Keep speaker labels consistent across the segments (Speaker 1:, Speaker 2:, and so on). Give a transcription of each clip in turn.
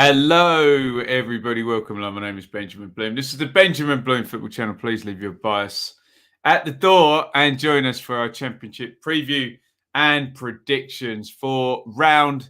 Speaker 1: Hello, everybody. Welcome along. My name is Benjamin Bloom. This is the Benjamin Bloom Football Channel. Please leave your bias at the door and join us for our championship preview and predictions for round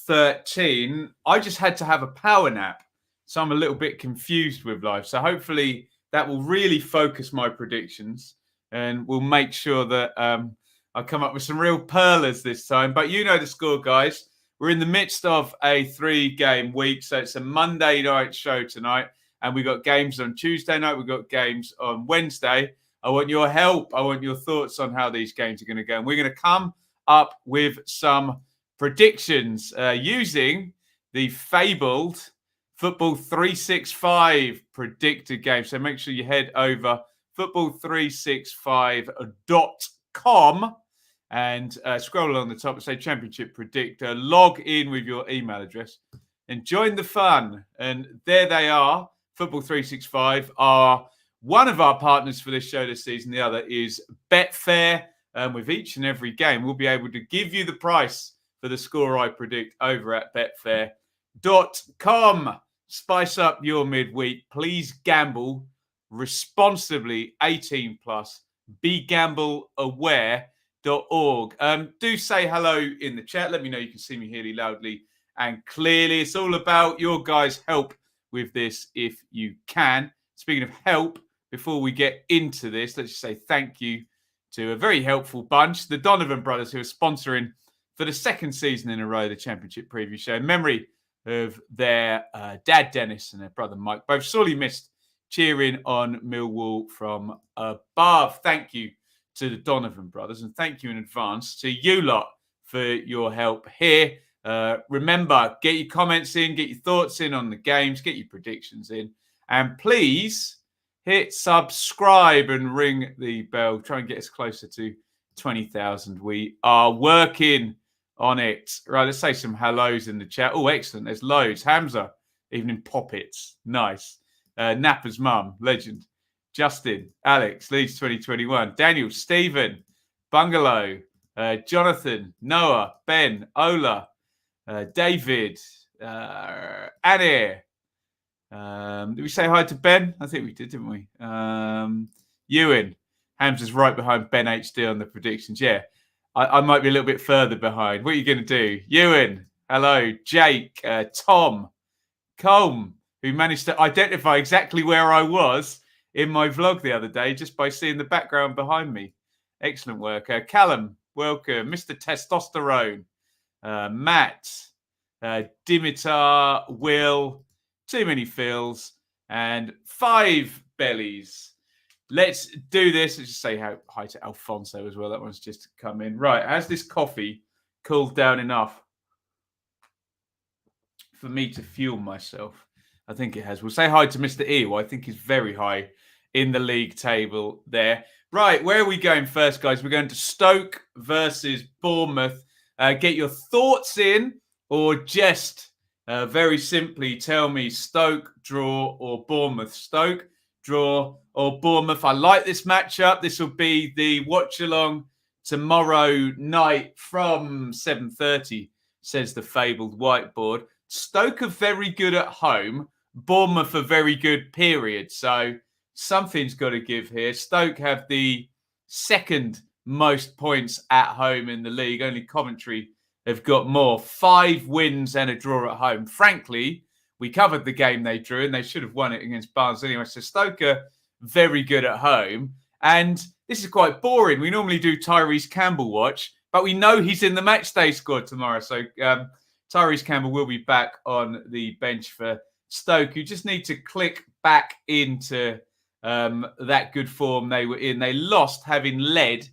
Speaker 1: 13. I just had to have a power nap, so I'm a little bit confused with life. So hopefully that will really focus my predictions and we'll make sure that I come up with some real pearlers this time. But you know the score, guys. We're in the midst of a 3-game week, so it's a Monday night show tonight, and we've got games on Tuesday night, we've got games on Wednesday. I want your help. I want your thoughts on how these games are going to go. And we're going to come up with some predictions using the fabled Football 365 predicted game. So make sure you head over football365.com and scroll along the top and say Championship Predictor. Log in with your email address and join the fun. And there they are. Football 365 are one of our partners for this show this season. The other is Betfair. With each and every game, we'll be able to give you the price for the score I predict over at betfair.com. Spice up your midweek. Please gamble responsibly. 18 plus. Be gamble aware. .org. Do say hello in the chat. Let me know you can see me here loudly and clearly. It's all about your guys' help with this if you can. Speaking of help, before we get into this, let's just say thank you to a very helpful bunch, the Donovan brothers, who are sponsoring for the second season in a row the Championship Preview Show in memory of their dad Dennis and their brother Mike, both sorely missed cheering on Millwall from above. Thank you to the Donovan brothers, and thank you in advance to you lot for your help here. Remember, get your comments in, get your thoughts in on the games, get your predictions in, and please hit subscribe and ring the bell. Try and get us closer to 20,000. We are working on it. Right, let's say some hellos in the chat. Oh, excellent. There's loads. Hamza, evening poppets. Nice. Napper's mum, legend. Justin, Alex, Leeds 2021, Daniel, Stephen, Bungalow, Jonathan, Noah, Ben, Ola, David, Anir. Did we say hi to Ben? I think we did, didn't we? Ewan, Hamza's right behind Ben HD on the predictions. Yeah, I might be a little bit further behind. What are you going to do? Ewan, hello, Jake, Tom, Colm, who managed to identify exactly where I was in my vlog the other day, just by seeing the background behind me. Excellent work. Callum, welcome. Mr. Testosterone. Matt. Dimitar. Will. Too many Phils. And 5 bellies. Let's do this. Let's just say hi to Alfonso as well. That one's just come in. Right. Has this coffee cooled down enough for me to fuel myself? I think it has. We'll say hi to Mr. E, who I think is very high in the league table there. Right, where are we going first, guys? We're going to Stoke versus Bournemouth. Get your thoughts in, or just very simply tell me Stoke, draw, or Bournemouth. Stoke, draw, or Bournemouth. I like this matchup. This will be the watch-along tomorrow night from 7:30, says the fabled whiteboard. Stoke are very good at home. Bournemouth are very good, period. So something's got to give here. Stoke have the second most points at home in the league. Only Coventry have got more. 5 wins and a draw at home. Frankly, we covered the game they drew and they should have won it against Barnes anyway. So Stoke are very good at home. And this is quite boring. We normally do Tyrese Campbell watch, but we know he's in the matchday squad tomorrow. So Tyrese Campbell will be back on the bench for Stoke. You just need to click back into that good form they were in. They lost, having led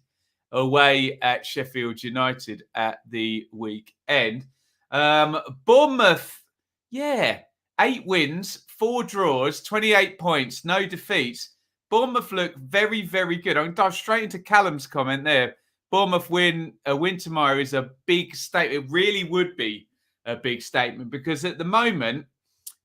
Speaker 1: away at Sheffield United at the weekend. Bournemouth, 8 wins, 4 draws, 28 points, no defeats. Bournemouth look very, very good. I'm going to dive straight into Callum's comment there. Bournemouth win tomorrow is a big statement. It really would be a big statement because at the moment,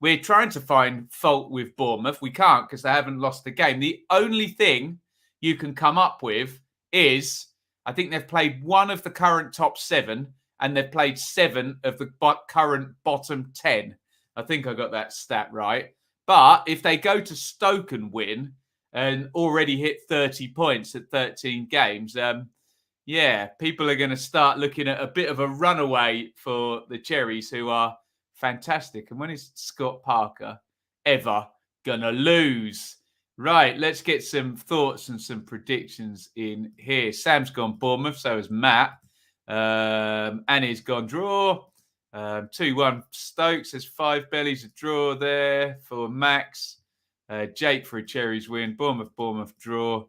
Speaker 1: we're trying to find fault with Bournemouth. We can't because they haven't lost the game. The only thing you can come up with is I think they've played 1 of the current top 7 and they've played 7 of the current bottom 10. I think I got that stat right. But if they go to Stoke and win and already hit 30 points at 13 games, people are going to start looking at a bit of a runaway for the Cherries, who are fantastic. And when is Scott Parker ever going to lose? Right, let's get some thoughts and some predictions in here. Sam's gone Bournemouth, so has Matt. Annie's gone draw. 2-1 Stoke, says 5 bellies, a draw there for Max. Jake for a Cherries win. Bournemouth draw.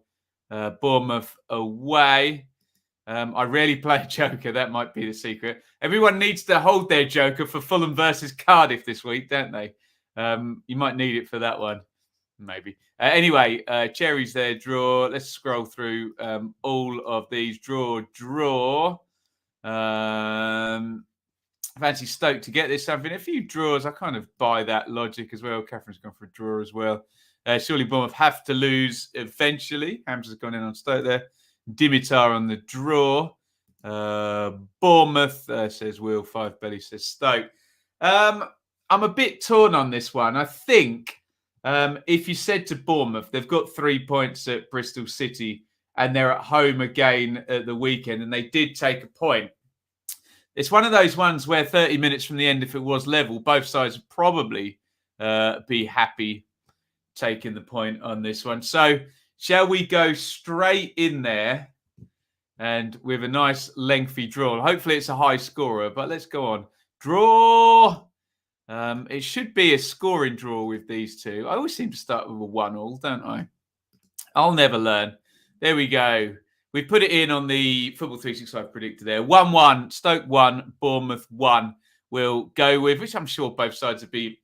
Speaker 1: Bournemouth away. I rarely play Joker. That might be the secret. Everyone needs to hold their Joker for Fulham versus Cardiff this week, don't they? You might need it for that one. Maybe. Anyway, Cherries there, draw. Let's scroll through all of these. Draw. Fancy Stoke to get this something. A few draws. I kind of buy that logic as well. Catherine's gone for a draw as well. Surely Bournemouth have to lose eventually. Hamza's gone in on Stoke there. Dimitar on the draw. Bournemouth, says Will. 5 belly, says Stoke. I'm a bit torn on this one. I think if you said to Bournemouth, they've got 3 points at Bristol City and they're at home again at the weekend, and they did take a point. It's one of those ones where 30 minutes from the end, if it was level, both sides would probably be happy taking the point on this one. So shall we go straight in there and with a nice lengthy draw? Hopefully it's a high scorer, but let's go on. Draw. It should be a scoring draw with these two. I always seem to start with a 1-1, don't I? I'll never learn. There we go. We put it in on the Football 365 predictor there. 1-1, Stoke 1, Bournemouth 1. We'll go with, which I'm sure both sides would be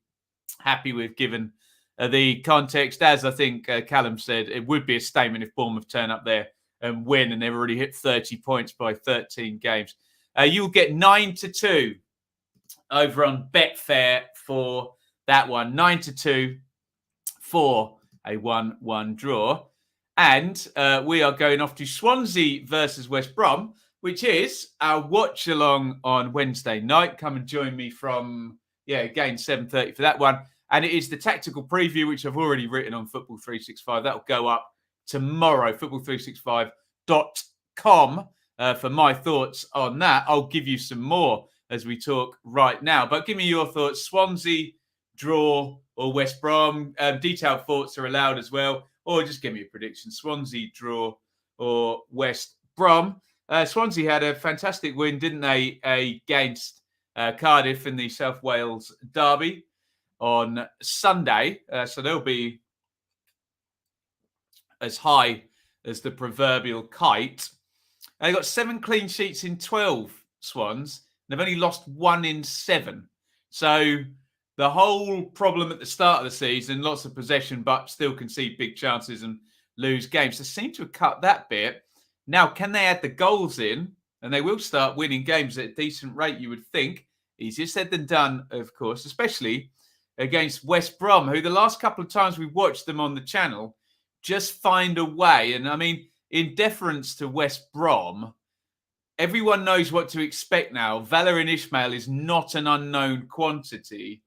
Speaker 1: happy with, given the context. As I think Callum said, it would be a statement if Bournemouth turn up there and win, and they've already hit 30 points by 13 games. You'll get 9-2 over on Betfair for that one. 9-2 for a 1-1 draw. And we are going off to Swansea versus West Brom, which is our watch along on Wednesday night. Come and join me from, again, 7:30 for that one. And it is the tactical preview, which I've already written on Football 365. That will go up tomorrow, football365.com, for my thoughts on that. I'll give you some more as we talk right now. But give me your thoughts. Swansea, draw, or West Brom. Detailed thoughts are allowed as well. Or just give me a prediction. Swansea, draw, or West Brom. Swansea had a fantastic win, didn't they, against Cardiff in the South Wales Derby on Sunday. So they'll be as high as the proverbial kite. They got 7 clean sheets in 12, Swans. They've only lost 1 in 7. So the whole problem at the start of the season, lots of possession, but still concede big chances and lose games. They seem to have cut that bit. Now, can they add the goals in? And they will start winning games at a decent rate, you would think. Easier said than done, of course, especially against West Brom, who the last couple of times we've watched them on the channel just find a way. And I mean, in deference to West Brom, everyone knows what to expect now. Valérien Ismaël is not an unknown quantity.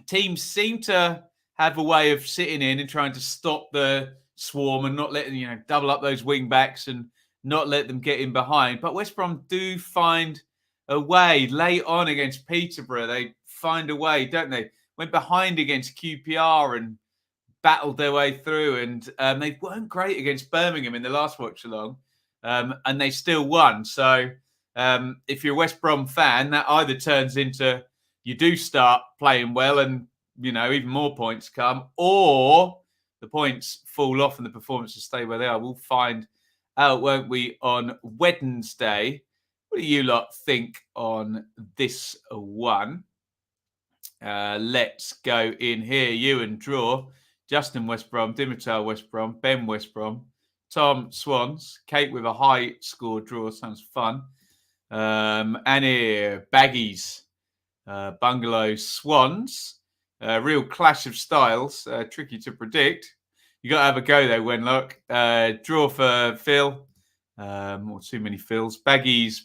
Speaker 1: Teams seem to have a way of sitting in and trying to stop the swarm and not letting, double up those wing backs and not let them get in behind. But West Brom do find a way. Late on against Peterborough, they find a way, don't they? Went behind against QPR and battled their way through. And they weren't great against Birmingham in the last watch along. And they still won. So if you're a West Brom fan, that either turns into you do start playing well and, even more points come, or the points fall off and the performances stay where they are. We'll find out, won't we, on Wednesday. What do you lot think on this one? Let's go in here. You and draw. Justin West Brom, Dimitar West Brom, Ben West Brom, Tom Swans, Kate with a high score draw. Sounds fun. And here, Baggies. Bungalow Swans, real clash of styles, tricky to predict. You got to have a go though, Wenlock. Draw for Phil, or too many Phils. Baggies.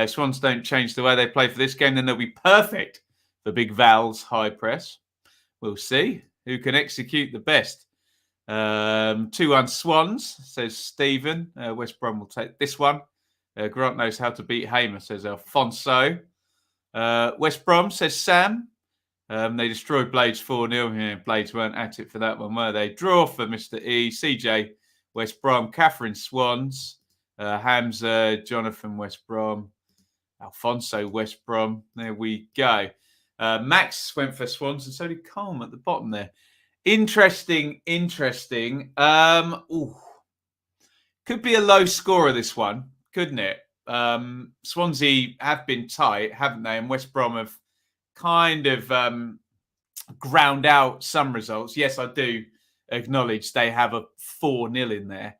Speaker 1: Swans don't change the way they play for this game, then they'll be perfect the big Val's high press. We'll see who can execute the best. 2-1 Swans, says Stephen. West Brom will take this one. Grant knows how to beat Hamer, says Alfonso. West Brom, says Sam. They destroyed Blades 4-0. Yeah, Blades weren't at it for that one, were they? Draw for Mr. E. CJ, West Brom. Catherine, Swans. Hamza, Jonathan, West Brom. Alfonso, West Brom. There we go. Max went for Swans, and so did Colm at the bottom there. Interesting. Could be a low scorer, this one, couldn't it? Swansea have been tight, haven't they? And West Brom have kind of ground out some results. Yes, I do acknowledge they have a 4-0 in there.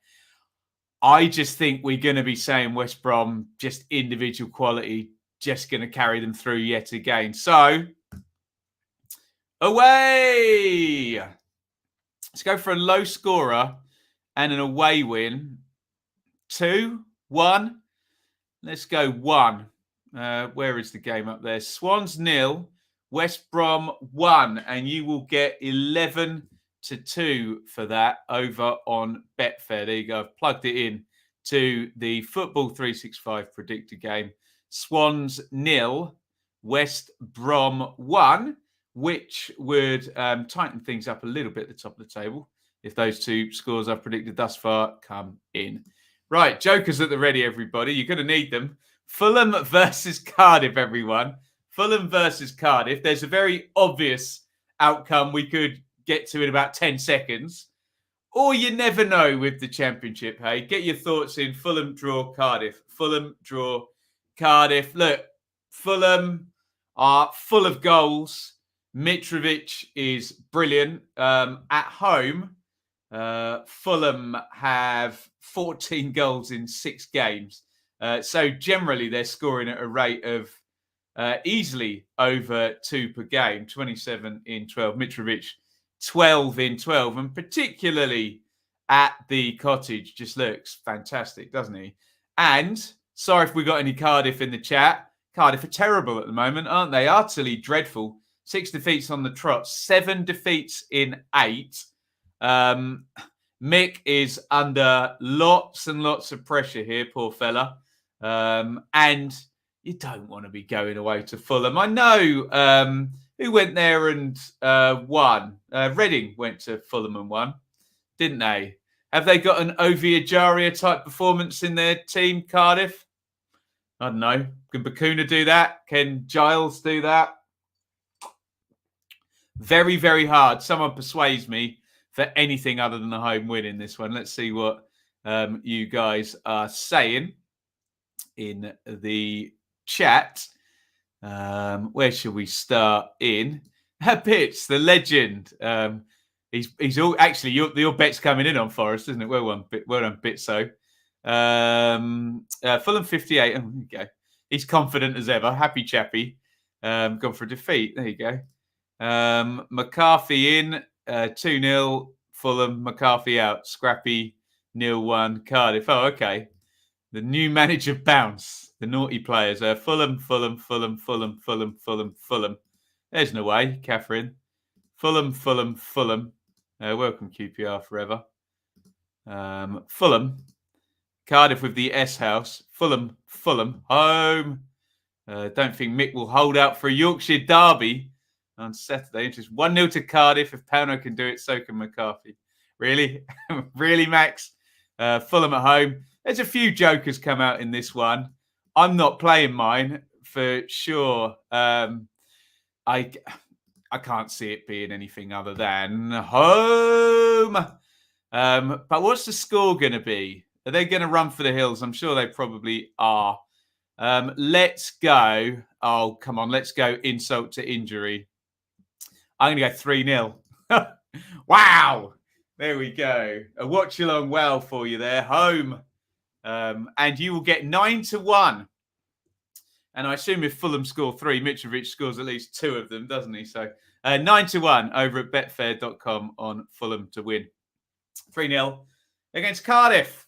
Speaker 1: I just think we're going to be saying West Brom, just individual quality, just going to carry them through yet again. So, away! Let's go for a low scorer and an away win. 2-1. Let's go 1. Where is the game up there? Swans 0, West Brom 1. And you will get 11-2 for that over on Betfair. There you go. I've plugged it in to the Football 365 predictor game. Swans 0, West Brom 1, which would tighten things up a little bit at the top of the table if those two scores I've predicted thus far come in. Right, jokers at the ready, everybody. You're going to need them. Fulham versus Cardiff, everyone. Fulham versus Cardiff. There's a very obvious outcome we could get to in about 10 seconds. Or you never know with the Championship, hey? Get your thoughts in. Fulham draw Cardiff. Fulham draw Cardiff. Look, Fulham are full of goals. Mitrovic is brilliant. At home, Fulham have 14 goals in 6 games. So generally, they're scoring at a rate of easily over 2 per game, 27 in 12. Mitrovic, 12 in 12. And particularly at the Cottage, just looks fantastic, doesn't he? And sorry if we got any Cardiff in the chat. Cardiff are terrible at the moment, aren't they? Utterly dreadful. 6 defeats on the trot, 7 defeats in 8. Mick is under lots and lots of pressure here, poor fella. And you don't want to be going away to Fulham. I know who went there and won. Reading went to Fulham and won, didn't they? Have they got an Ovi Ajaria type performance in their team, Cardiff? I don't know. Can Bakuna do that? Can Giles do that? Very, very hard. Someone persuades me for anything other than a home win in this one. Let's see what you guys are saying in the chat. Where should we start in? Pitts, the legend. He's all actually your bet's coming in on Forest, isn't it? Well done, Bitso. Fulham 58. Oh, there you go. He's confident as ever. Happy chappy. Gone for a defeat. There you go. McCarthy in 2-0. Fulham. McCarthy out. Scrappy 0-1. Cardiff. Oh, okay. The new manager bounce. The naughty players. Fulham. There's no way, Catherine. Fulham. Welcome, QPR forever. Fulham. Cardiff with the S house. Fulham. Home. Don't think Mick will hold out for a Yorkshire derby on Saturday. Just 1-0 to Cardiff. If Pauno can do it, so can McCarthy. Really? Really, Max? Fulham at home. There's a few jokers come out in this one. I'm not playing mine for sure. I can't see it being anything other than home. But what's the score going to be? Are they going to run for the hills? I'm sure they probably are. Let's go. Oh, come on. Let's go insult to injury. I'm going to go 3-0. Wow. There we go. A watch along well for you there. Home. And you will get 9-1. And I assume if Fulham score 3, Mitrovic scores at least 2 of them, doesn't he? So 9-1 over at betfair.com on Fulham to win. 3-0 against Cardiff.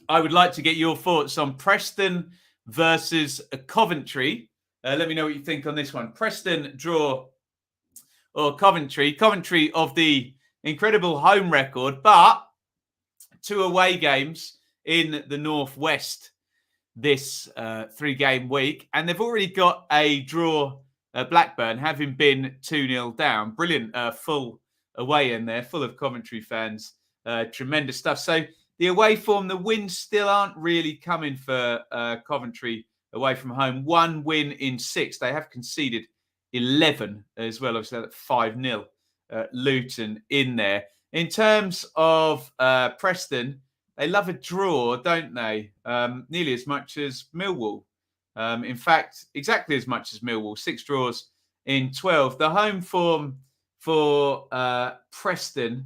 Speaker 1: I would like to get your thoughts on Preston versus Coventry. Let me know what you think on this one. Preston draw or Coventry. Coventry of the incredible home record, but 2 away games in the Northwest this 3-game week. And they've already got a draw at Blackburn, having been 2-0 down. Brilliant full away in there, full of Coventry fans. Tremendous stuff. So the away form, the wins still aren't really coming for Coventry away from home. 1 win in 6. They have conceded 11 as well. Obviously, that's 5-0 Luton in there. In terms of Preston, they love a draw, don't they? Nearly as much as Millwall. In fact, exactly as much as Millwall. 6 draws in 12. The home form for Preston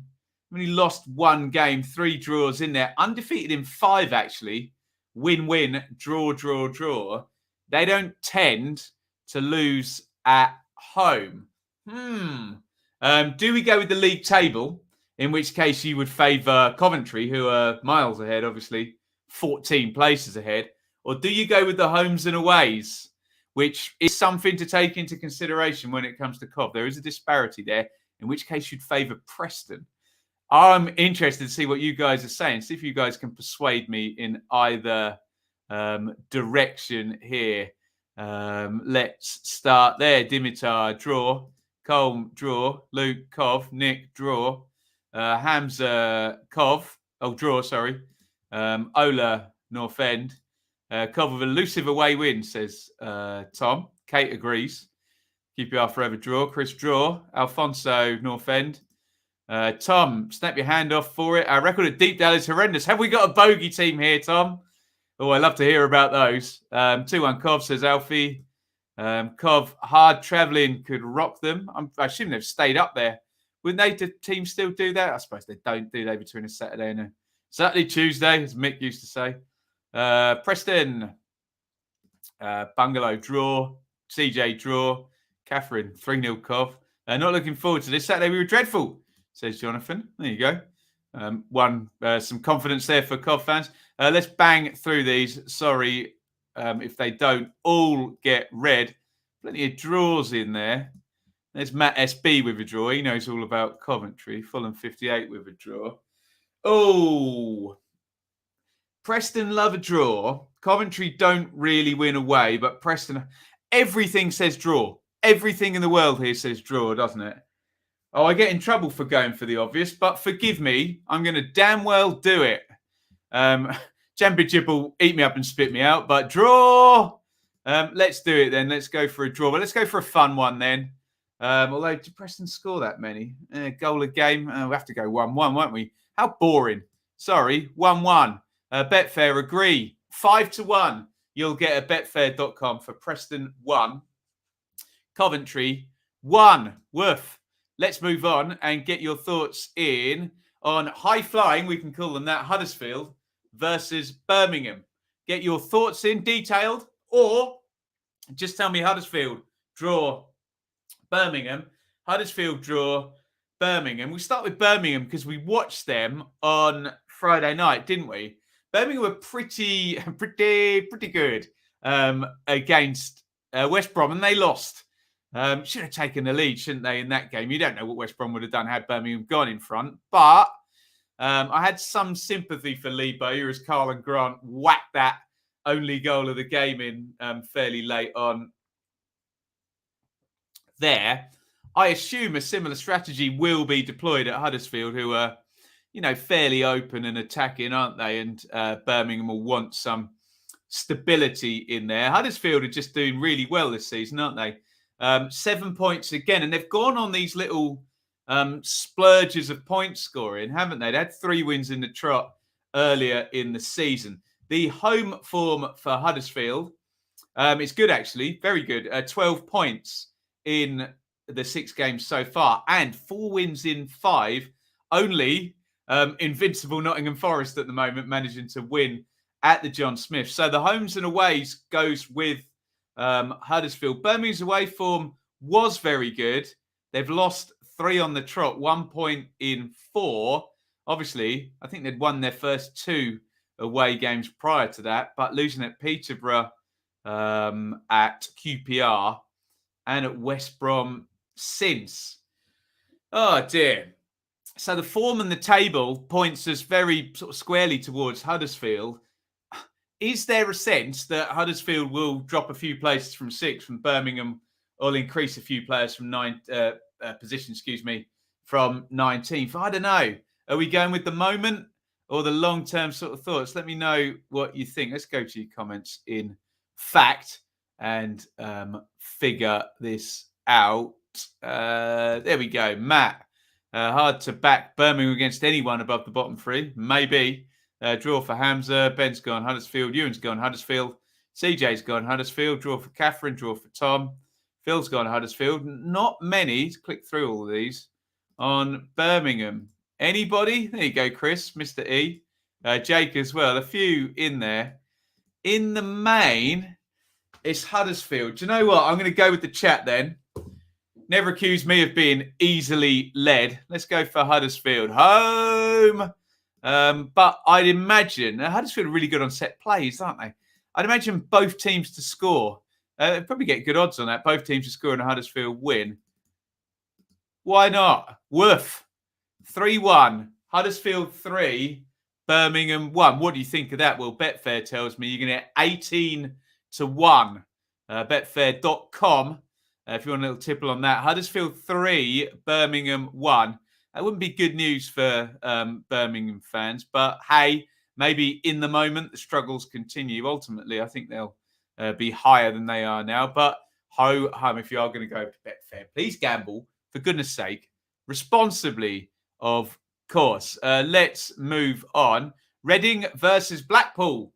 Speaker 1: only lost 1 game, 3 draws in there. Undefeated in 5, actually. Win-win, draw. They don't tend to lose at home. Do we go with the league table? In which case you would favour Coventry, who are miles ahead, obviously, 14 places ahead. Or do you go with the homes and aways, which is something to take into consideration when it comes to Cov? There is a disparity there, in which case you'd favour Preston. I'm interested to see what you guys are saying. See if you guys can persuade me in either direction here. Let's start there. Dimitar, draw. Colm, draw. Luke, Cov. Nick, draw. Hamza, Cov. Oh, draw, sorry. Ola, North End. Cov with elusive away win, says Tom. Kate agrees. QPR forever draw. Chris, draw. Alfonso, North End. Tom, snap your hand off for it. Our record at Deepdale is horrendous. Have we got a bogey team here, Tom? Oh, I love to hear about those. 2-1 Cov, says Alfie. Cov, hard travelling could rock them. I assume they've stayed up there. Wouldn't the team still do that? I suppose they don't, do they, between a Saturday and a Saturday, Tuesday, as Mick used to say. Preston, Bungalow, draw. CJ, draw. Catherine, 3-0 Cov. Not looking forward to this Saturday. We were dreadful, says Jonathan. There you go. Some confidence there for Cov fans. Let's bang through these. Sorry if they don't all get read. Plenty of draws in there. There's Matt SB with a draw. He knows all about Coventry. Fulham 58 with a draw. Oh, Preston love a draw. Coventry don't really win away, but Preston, everything says draw. Everything in the world here says draw, doesn't it? Oh, I get in trouble for going for the obvious, but forgive me. I'm going to damn well do it. Championship will eat me up and spit me out, but draw. Let's do it then. Let's go for a draw. But let's go for a fun one then. Although, did Preston score that many? Goal a game? We'll have to go 1-1, won't we? How boring. Sorry, 1-1. Betfair, agree. 5-1. You'll get a betfair.com for Preston 1. Coventry 1. Woof. Let's move on and get your thoughts in on high flying, we can call them that, Huddersfield versus Birmingham. Get your thoughts in detailed, or just tell me Huddersfield draw Birmingham. Huddersfield draw Birmingham. We start with Birmingham because we watched them on Friday night, didn't we? Birmingham were pretty good against West Brom, and they lost. Should have taken the lead, shouldn't they, in that game? You don't know what West Brom would have done had Birmingham gone in front. But I had some sympathy for Lee Bowyer as Carl and Grant whacked that only goal of the game in fairly late on there. I assume a similar strategy will be deployed at Huddersfield, who are, fairly open and attacking, aren't they? And Birmingham will want some stability in there. Huddersfield are just doing really well this season, aren't they? 7 points again. And they've gone on these little splurges of point scoring, haven't they? They had 3 wins in the trot earlier in the season. The home form for Huddersfield is good, actually. Very good. 12 points in the 6 games so far. And 4 wins in 5. Only invincible Nottingham Forest at the moment managing to win at the John Smith. So the homes and aways goes with Huddersfield. Birmingham's away form was very good. They've lost 3 on the trot, 1 point in 4. Obviously, I think they'd won their first 2 away games prior to that, but losing at Peterborough at QPR and at West Brom since. Oh, dear. So the form and the table points us very sort of squarely towards Huddersfield. Is there a sense that Huddersfield will drop a few places from 6 from Birmingham, or increase a few players from 9 positions, from 19th? I don't know. Are we going with the moment or the long-term sort of thoughts? Let me know what you think. Let's go to your comments in fact and figure this out. There we go. Matt, hard to back Birmingham against anyone above the bottom 3. Maybe. Draw for Hamza. Ben's gone Huddersfield. Ewan's gone Huddersfield. CJ's gone Huddersfield. Draw for Catherine. Draw for Tom. Phil's gone Huddersfield. Not many. Click through all of these on Birmingham. Anybody? There you go, Chris. Mr. E. Jake as well. A few in there. In the main, it's Huddersfield. Do you know what? I'm going to go with the chat then. Never accuse me of being easily led. Let's go for Huddersfield. Home. But I'd imagine Huddersfield are really good on set plays, aren't they? I'd imagine both teams to score. They'd probably get good odds on that. Both teams to score and a Huddersfield win. Why not? Woof. 3-1. Huddersfield 3. Birmingham 1. What do you think of that? Well, Betfair tells me you're going to get 18 to 1. Betfair.com. If you want a little tipple on that. Huddersfield 3. Birmingham 1. That wouldn't be good news for Birmingham fans. But hey, maybe in the moment the struggles continue. Ultimately, I think they'll be higher than they are now. But ho-hum, if you are going to go to Betfair, please gamble, for goodness sake, responsibly, of course. Let's move on. Reading versus Blackpool.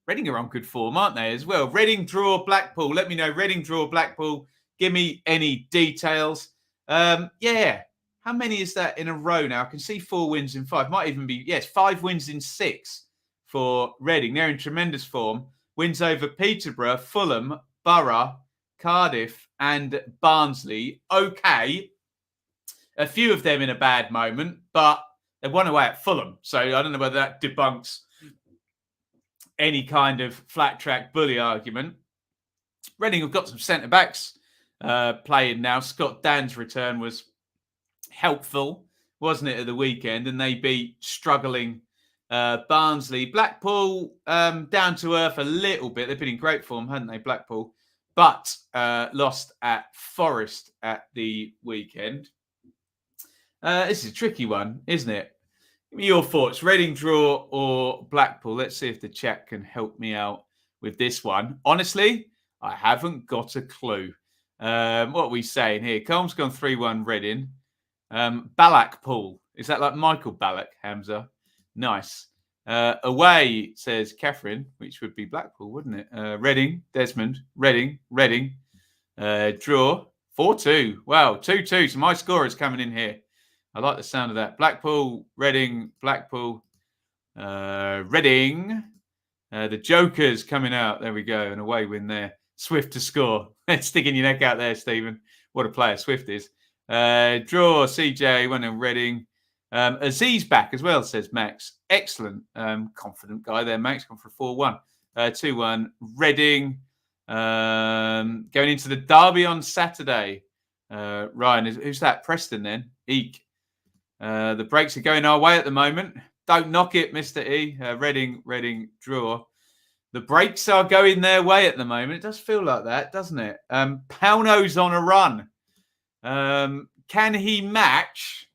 Speaker 1: Reading are on good form, aren't they, as well? Reading draw Blackpool. Let me know. Reading draw Blackpool. Give me any details. Yeah. How many is that in a row now? I can see 4 wins in 5. Might even be, 5 wins in 6 for Reading. They're in tremendous form. Wins over Peterborough, Fulham, Borough, Cardiff and Barnsley. Okay. A few of them in a bad moment, but they won away at Fulham. So I don't know whether that debunks any kind of flat track bully argument. Reading have got some centre-backs playing now. Scott Dan's return was helpful, wasn't it, at the weekend? And they beat struggling Barnsley. Blackpool, down to earth a little bit. They've been in great form, hadn't they, Blackpool? But lost at Forest at the weekend. This is a tricky one, isn't it? Give me your thoughts. Reading draw or Blackpool? Let's see if the chat can help me out with this one. Honestly, I haven't got a clue. What are we saying here? Colm's gone 3-1 Reading. Balakpool. Is that like Michael Ballack, Hamza? Nice. Away, says Catherine, which would be Blackpool, wouldn't it? Reading, Desmond, Reading. Draw, 4-2. Wow, 2-2. So my score is coming in here. I like the sound of that. Blackpool, Reading, Blackpool, Reading. The Jokers coming out. There we go. An away win there. Swift to score. Sticking your neck out there, Stephen. What a player Swift is. Draw, CJ, went in Reading. Aziz back as well, says Max. Excellent. Confident guy there, Max. Gone for a 4-1. 2-1. Reading. Going into the Derby on Saturday. Ryan, who's that? Preston then. Eek. The breaks are going our way at the moment. Don't knock it, Mr. E. Reading, draw. The breaks are going their way at the moment. It does feel like that, doesn't it? Pauno's on a run. Can he match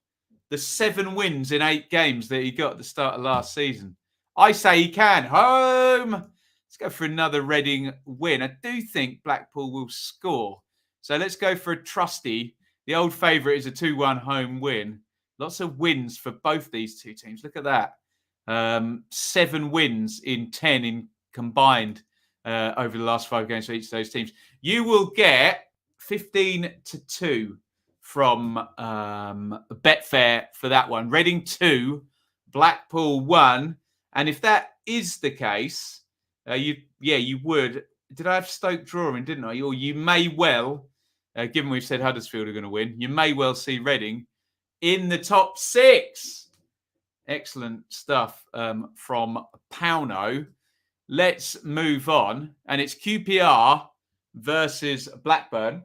Speaker 1: the 7 wins in 8 games that he got at the start of last season? I say he can. Home. Let's go for another Reading win. I do think Blackpool will score. So let's go for a trusty. The old favourite is a 2-1 home win. Lots of wins for both these two teams. Look at that. 7 wins in 10 in combined over the last 5 games for each of those teams. You will get 15-2 from Betfair for that one. Reading 2, Blackpool 1. And if that is the case, you would. Did I have Stoke drawing, didn't I? Or you may well, given we've said Huddersfield are going to win, you may well see Reading in the top 6. Excellent stuff from Pauno. let's move on. And it's QPR versus Blackburn.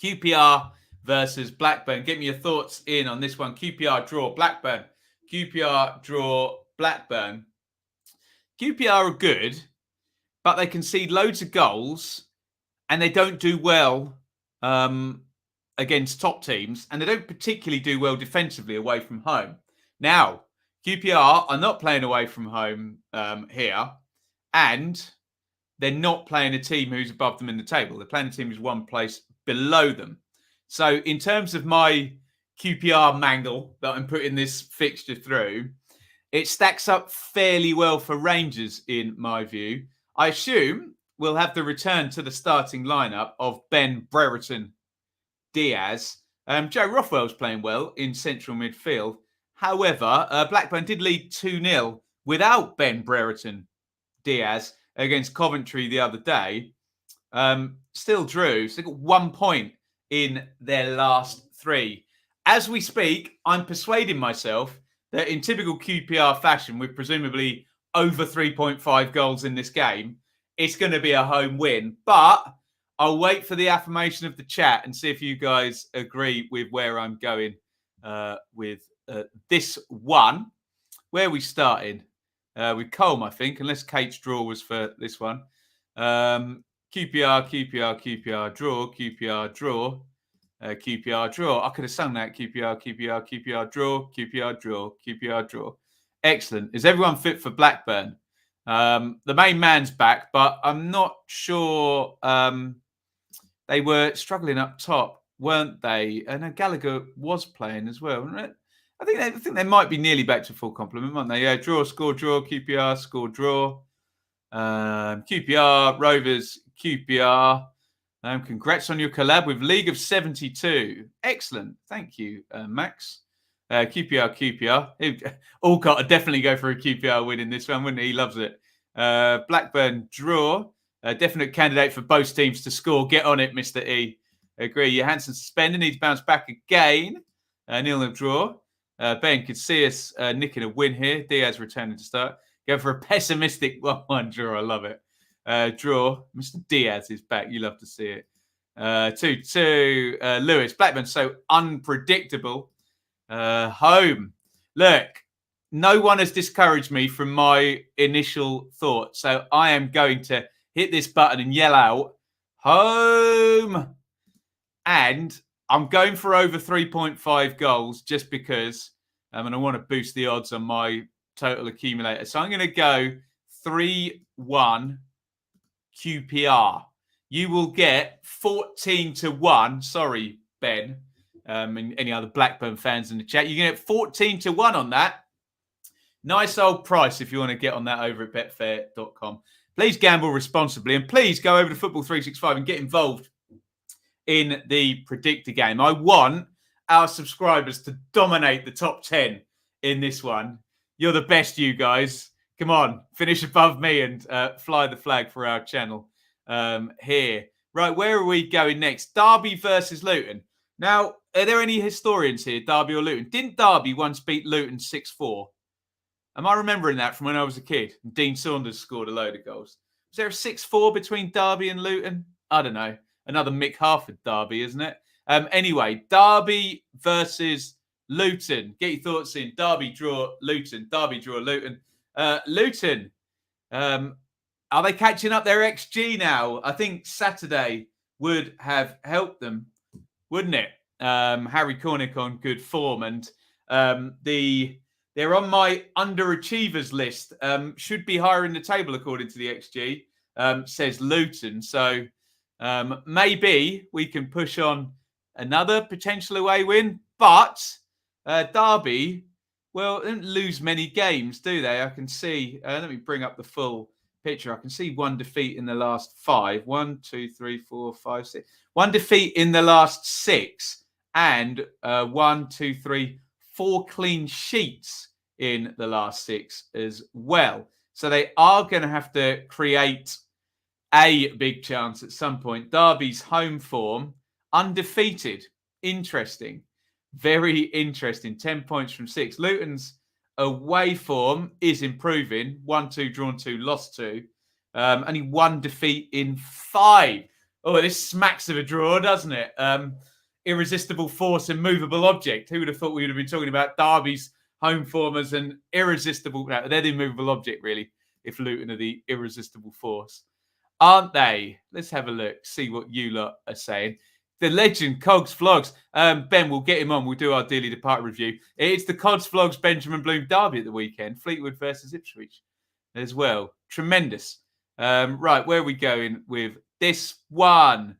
Speaker 1: QPR versus Blackburn. Get me your thoughts in on this one. QPR draw Blackburn. QPR draw Blackburn. QPR are good, but they concede loads of goals and they don't do well against top teams, and they don't particularly do well defensively away from home. Now, QPR are not playing away from home here, and they're not playing a team who's above them in the table. They're playing a team who's one place below them. So in terms of my QPR mangle that I'm putting this fixture through, it stacks up fairly well for Rangers in my view. I assume we'll have the return to the starting lineup of Ben Brereton Diaz. Joe Rothwell's playing well in central midfield. However, Blackburn did lead 2-0 without Ben Brereton Diaz against Coventry the other day. Still drew. So they got 1 point in their last 3. As we speak, I'm persuading myself that in typical QPR fashion, with presumably over 3.5 goals in this game, it's going to be a home win. But I'll wait for the affirmation of the chat and see if you guys agree with where I'm going with this one. Where are we starting? With Colm, I think, unless Kate's draw was for this one. QPR, draw, QPR, draw. QPR draw. I could have sung that. QPR draw, QPR draw. Excellent. Is everyone fit for Blackburn? The main man's back, but I'm not sure. They were struggling up top, weren't they? And Gallagher was playing as well, wasn't it? I think they might be nearly back to full complement, aren't they? Yeah, draw, score, draw. QPR, score, draw. QPR, Rovers, QPR. Congrats on your collab with League of 72. Excellent. Thank you, Max. QPR. Alcott would definitely go for a QPR win in this one, wouldn't he? He loves it. Blackburn draw. Definite candidate for both teams to score. Get on it, Mr. E. Agree. Johansson suspended. Needs to bounce back again. 0-0 draw. Ben could see us nicking a win here. Diaz returning to start. Go for a pessimistic 1-1 draw. I love it. Draw. Mr. Diaz is back. You love to see it. 2-2. Lewis. Blackburn so unpredictable. Home. Look, no one has discouraged me from my initial thought. So I am going to hit this button and yell out, home. And I'm going for over 3.5 goals just because, and I want to boost the odds on my total accumulator. So I'm going to go 3-1 QPR. You will get 14-1. Sorry, Ben. And any other Blackburn fans in the chat. You're going to get 14-1 on that. Nice old price if you want to get on that over at betfair.com. Please gamble responsibly and please go over to Football 365 and get involved in the predictor game. I want our subscribers to dominate the top 10 in this one. You're the best, you guys. Come on, finish above me and fly the flag for our channel here. Right, where are we going next? Derby versus Luton. Now, are there any historians here, Derby or Luton? Didn't Derby once beat Luton 6-4? Am I remembering that from when I was a kid? Dean Saunders scored a load of goals. Was there a 6-4 between Derby and Luton? I don't know. Another Mick Harford derby, isn't it? Anyway, Derby versus Luton. Get your thoughts in. Derby draw Luton. Derby draw Luton. Luton, are they catching up their XG now? I think Saturday would have helped them, wouldn't it? Harry Cornick on good form. And they're on my underachievers list. Should be higher in the table according to the XG, says Luton. So maybe we can push on another potential away win. But Derby, well, they don't lose many games, do they? I can see, let me bring up the full picture. I can see one defeat in the last 5. 1, 2, 3, 4, 5, 6. One defeat in the last 6. And 1, 2, 3, 4 clean sheets in the last 6 as well. So they are going to have to create a big chance at some point. Derby's home form, undefeated. Interesting. Very interesting. 10 points from 6. Luton's away form is improving. 1-2, drawn 2, lost 2. Only 1 defeat in 5. Oh, this smacks of a draw, doesn't it? Irresistible force and movable object. Who would have thought we would have been talking about Derby's home form as an irresistible... No, they're the immovable object, really, if Luton are the irresistible force. Aren't they? Let's have a look, see what you lot are saying. The legend, Cogs Vlogs. Ben, we'll get him on. We'll do our Dearly Departed review. It's the Cogs Vlogs Benjamin Bloom Derby at the weekend. Fleetwood versus Ipswich as well. Tremendous. Right, where are we going with this one?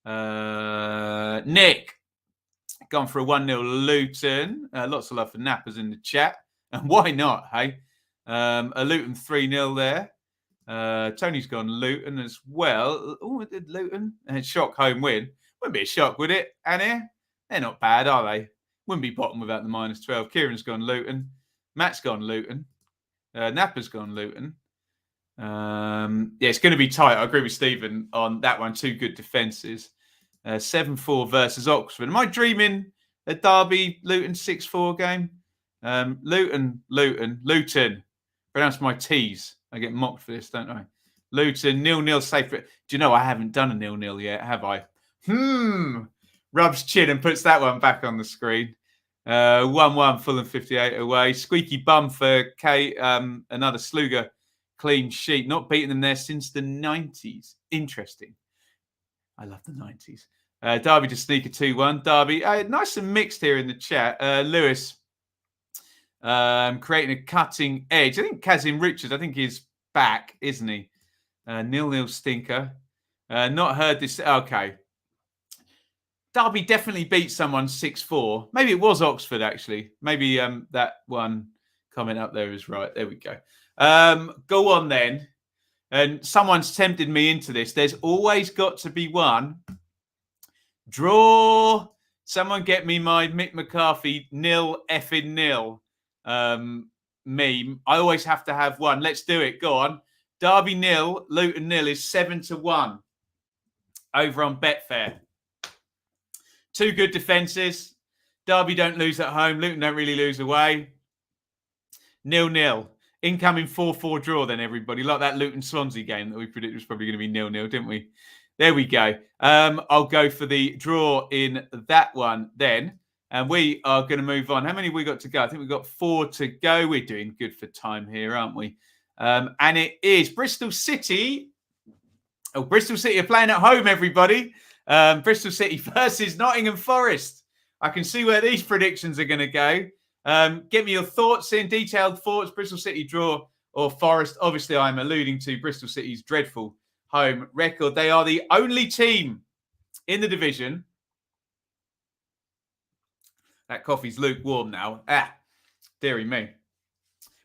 Speaker 1: Nick, gone for a 1-0 Luton. Lots of love for nappers in the chat. And why not, hey? A Luton 3-0 there. Tony's gone Luton as well. Oh, it did Luton. And shock home win. Wouldn't be a shock, would it, Annie? They're not bad, are they? Wouldn't be bottom without the -12. Kieran's gone Luton. Matt's gone Luton. Napper's gone Luton. It's going to be tight. I agree with Stephen on that one. 2 good defences. 7-4 versus Oxford. Am I dreaming a Derby Luton 6-4 game? Luton. Pronounce my T's. I get mocked for this, don't I? Luton 0-0 safe. Do you know I haven't done a 0-0 yet, have I? Rubs chin and puts that one back on the screen. 1-1 Fulham 58 away. Squeaky bum for Kate. Another Sluga clean sheet. Not beaten them there since the 90s. Interesting. I love the 90s. Derby to sneak a 2-1. Derby, nice and mixed here in the chat. Lewis creating a cutting edge. I think Kazim Richards, I think he's back, isn't he? 0-0 stinker. Not heard this. Okay. Derby definitely beat someone 6-4. Maybe it was Oxford, actually. Maybe that one comment up there is right. There we go. Go on then. And someone's tempted me into this. There's always got to be one. Draw. Someone get me my Mick McCarthy 0-0 meme. I always have to have one. Let's do it. Go on. Derby 0, Luton 0 is 7-1 over on Betfair. 2 good defences. Derby don't lose at home. Luton don't really lose away. 0-0. Incoming 4-4 draw then, everybody. Like that Luton-Swansea game that we predicted was probably going to be 0-0, didn't we? There we go. I'll go for the draw in that one then. And we are going to move on. How many have we got to go? I think we've got 4 to go. We're doing good for time here, aren't we? And it is Bristol City. Oh, Bristol City are playing at home, everybody. Bristol City versus Nottingham Forest. I can see where these predictions are going to go. Give me your thoughts in, detailed thoughts. Bristol City draw or Forest. Obviously, I'm alluding to Bristol City's dreadful home record. They are the only team in the division. That coffee's lukewarm now. Deary me.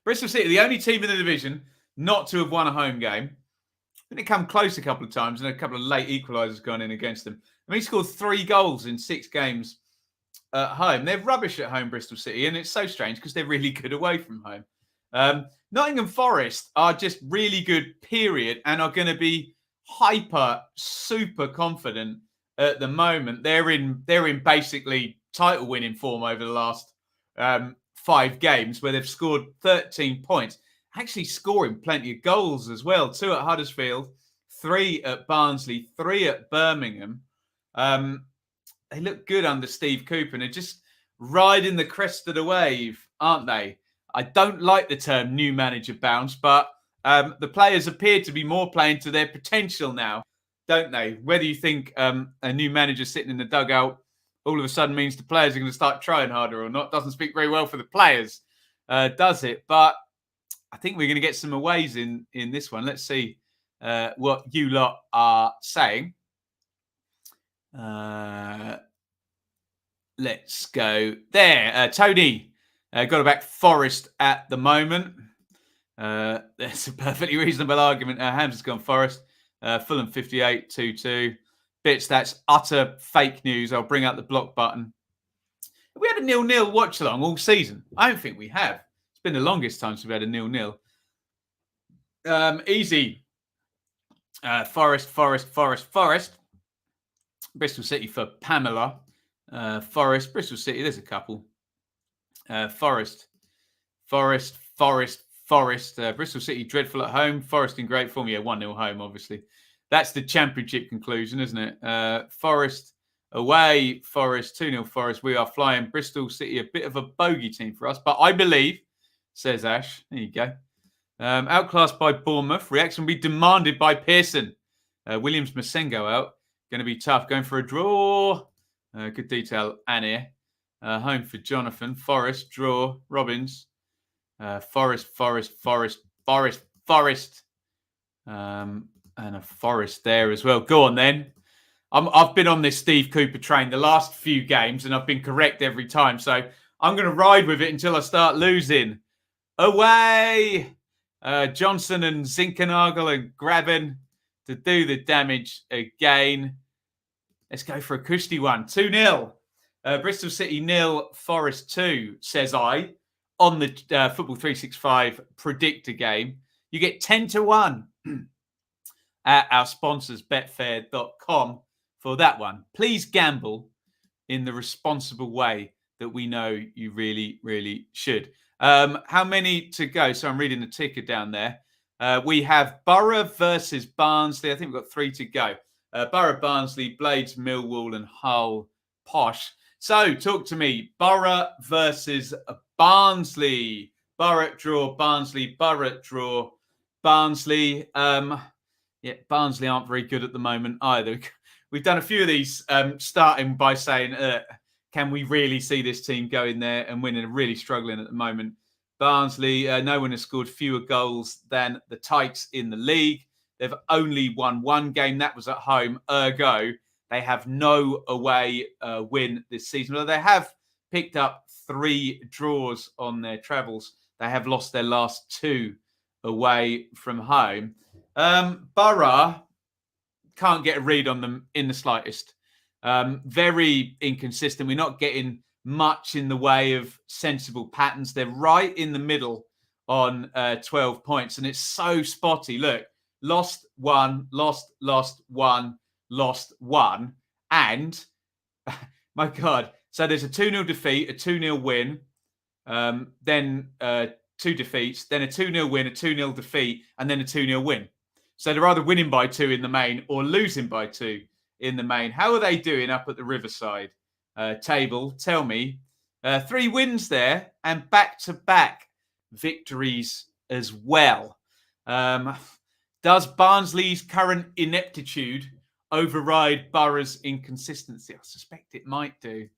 Speaker 1: Bristol City, the only team in the division not to have won a home game. I think they come close a couple of times and a couple of late equalisers gone in against them. I mean, he scored 3 goals in 6 games at home. They're rubbish at home, Bristol City, and it's so strange because they're really good away from home. Nottingham Forest are just really good, period, and are going to be super confident at the moment. They're in basically title-winning form over the last 5 games where they've scored 13 points. Actually scoring plenty of goals as well. 2 at Huddersfield, 3 at Barnsley, 3 at Birmingham. They look good under Steve Cooper and they're just riding the crest of the wave, aren't they? I don't like the term new manager bounce, but the players appear to be more playing to their potential now, don't they? Whether you think a new manager sitting in the dugout all of a sudden means the players are going to start trying harder or not, doesn't speak very well for the players, does it? But I think we're going to get some aways in this one. Let's see what you lot are saying. Let's go there. Tony got to back Forest at the moment. That's a perfectly reasonable argument. Hamza's gone Forest. Fulham 58, 2-2. Bits, that's utter fake news. I'll bring out the block button. Have we had a 0-0 watch along all season? I don't think we have. It's been the longest time since we've had a 0-0. Easy. Forest. Bristol City for Pamela. Forest, Bristol City, there's a couple. Forest Forest. Bristol City dreadful at home. Forest in great form. Yeah, 1-0 home, obviously. That's the championship conclusion, isn't it? Forest away. Forest, 2-0 Forest. We are flying. Bristol City, a bit of a bogey team for us. But I believe, says Ash. There you go. Outclassed by Bournemouth. Reaction will be demanded by Pearson. Williams Masengo out. Going to be tough. Going for a draw. Good detail, Annie. Home for Jonathan. Forest, draw. Robbins. Forest. And a Forest there as well. Go on then. I've been on this Steve Cooper train the last few games and I've been correct every time. So I'm going to ride with it until I start losing. Away! Johnson and Zinkernagel and Gavin to do the damage again. Let's go for a cushy one. 2-0. Bristol City 0, Forest 2, says I, on the Football 365 predictor game. You get 10-1 at our sponsors, betfair.com, for that one. Please gamble in the responsible way that we know you really, really should. How many to go? So I'm reading the ticker down there. We have Borough versus Barnsley. I think we've got 3 to go. Borough, Barnsley, Blades, Millwall, and Hull, Posh. So talk to me. Borough versus Barnsley. Borough draw, Barnsley. Borough draw, Barnsley. Barnsley aren't very good at the moment either. We've done a few of these starting by saying, can we really see this team go in there and win? And really struggling at the moment. Barnsley, no one has scored fewer goals than the Tykes in the league. They've only won 1 game. That was at home. Ergo, they have no away win this season. Well, they have picked up 3 draws on their travels. They have lost their last 2 away from home. Borough can't get a read on them in the slightest. Very inconsistent. We're not getting much in the way of sensible patterns. They're right in the middle on 12 points, and it's so spotty. Look, lost 1, lost 1, lost 1, and my God. So there's a 2-0 defeat, a 2-0 win, then 2 defeats, then a 2-0 win, a 2-0 defeat, and then a 2-0 win. So they're either winning by 2 in the main or losing by 2 in the main. How are they doing up at the Riverside table? Tell me. 3 wins there and back-to-back victories as well. Does Barnsley's current ineptitude override Borough's inconsistency? I suspect it might do,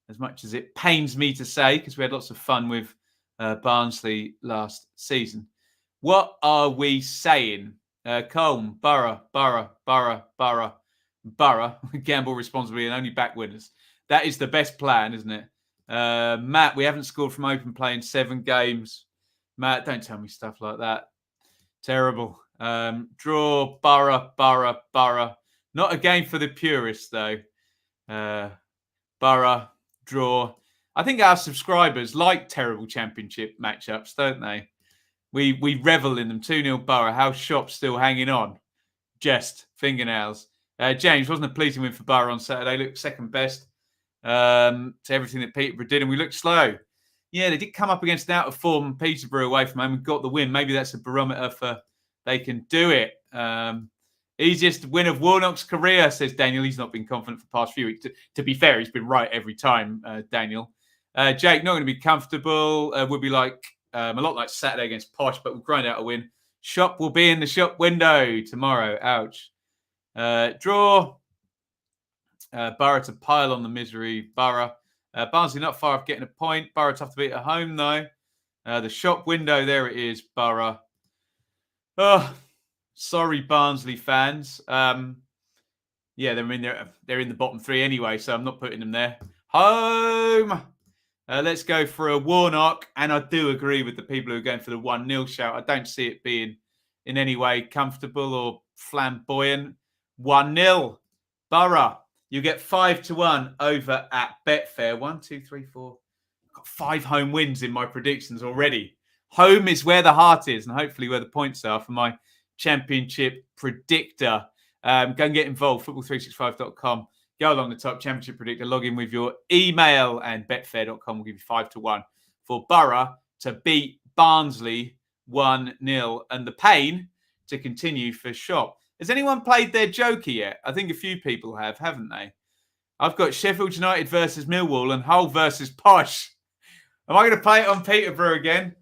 Speaker 1: as much as it pains me to say, because we had lots of fun with Barnsley last season. What are we saying? Colm, Borough. Gamble responsibly and only back winners. That is the best plan, isn't it? Matt, we haven't scored from open play in 7 games. Matt, don't tell me stuff like that. Terrible. Draw, Borough. Not a game for the purists, though. Borough, draw. I think our subscribers like terrible championship matchups, don't they? We revel in them. 2-0 Borough. House shop still hanging on. Just fingernails. James, wasn't a pleasing win for Borough on Saturday. Looked second best to everything that Peterborough did, and we looked slow. Yeah, they did come up against an out of form Peterborough away from home and got the win. Maybe that's a barometer for they can do it. Easiest win of Warnock's career, says Daniel. He's not been confident for the past few weeks. To be fair, he's been right every time, Daniel. Jake, not going to be comfortable. Would be like a lot like Saturday against Posh, but we'll grind out a win. Shop will be in the shop window tomorrow. Ouch. Draw. Borough to pile on the misery. Borough. Barnsley not far off getting a point. Borough tough to beat at home, though. The shop window, there it is, Borough. Oh, sorry, Barnsley fans. Yeah, they're in the bottom 3 anyway, so I'm not putting them there. Home. Let's go for a Warnock. And I do agree with the people who are going for the 1-0 shout. I don't see it being in any way comfortable or flamboyant. 1-0. Borough. You get 5-1 over at Betfair. 1, 2, 3, 4. I've got 5 home wins in my predictions already. Home is where the heart is and hopefully where the points are for my championship predictor. Go and get involved. Football365.com. Go along the top, championship predictor. Log in with your email and betfair.com will give you 5-1 for Borough to beat Barnsley 1-0, and the pain to continue for Shop. Has anyone played their Joker yet? I think a few people have, haven't they? I've got Sheffield United versus Millwall and Hull versus Posh. Am I going to play it on Peterborough again?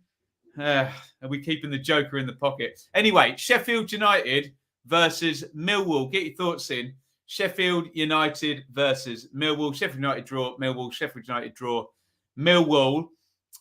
Speaker 1: Are we keeping the Joker in the pocket? Anyway, Sheffield United versus Millwall. Get your thoughts in. Sheffield United versus Millwall. Sheffield United draw, Millwall. Sheffield United draw, Millwall.